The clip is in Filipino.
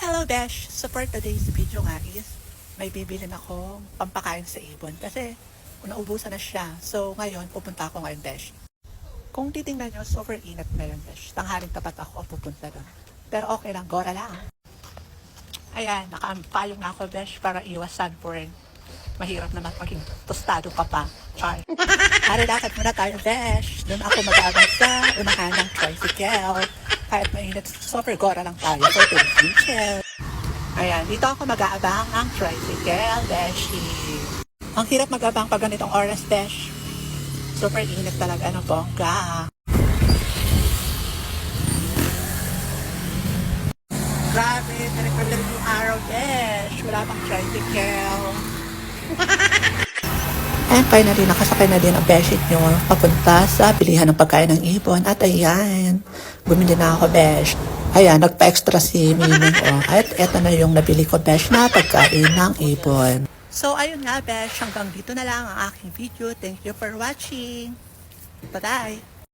Hello Besh! So for today's video nga is may bibilin ako pampakain sa ibon kasi naubusan na siya. So ngayon pupunta ako ngayon Besh. Kung titingnan nyo, super init ngayon Besh. Tanghaling tapat ako pupunta doon. Pero okay lang, gora lang. Ayan, nakaampayong na ako Besh para iwas sunburn. Mahirap naman maging tostado ka pa. Char. Lakad muna tayo Besh. Doon ako mag-aabang sa unahan ng tricycle. Kahit mainit, super gora lang tayo for today's video. Ayan, dito ako mag-aabang ng tricycle, Beshi. Ang hirap mag-abang pag ganitong oras, Besh. Super init talaga ng bongga. Grabe, tarik-tarik yung araw, Besh. Wala pang tricycle. And finally, nakasakay na din ang beshi nyo papunta sa bilihan ng pagkain ng ibon. At ayan, bumili na ako, Besh. Ayan, nagpa-extra si Miming. Oh. At eto na yung nabili ko, Besh, na pagkain ng ibon. So, ayun nga, Besh. Hanggang dito na lang ang aking video. Thank you for watching. Bye-bye.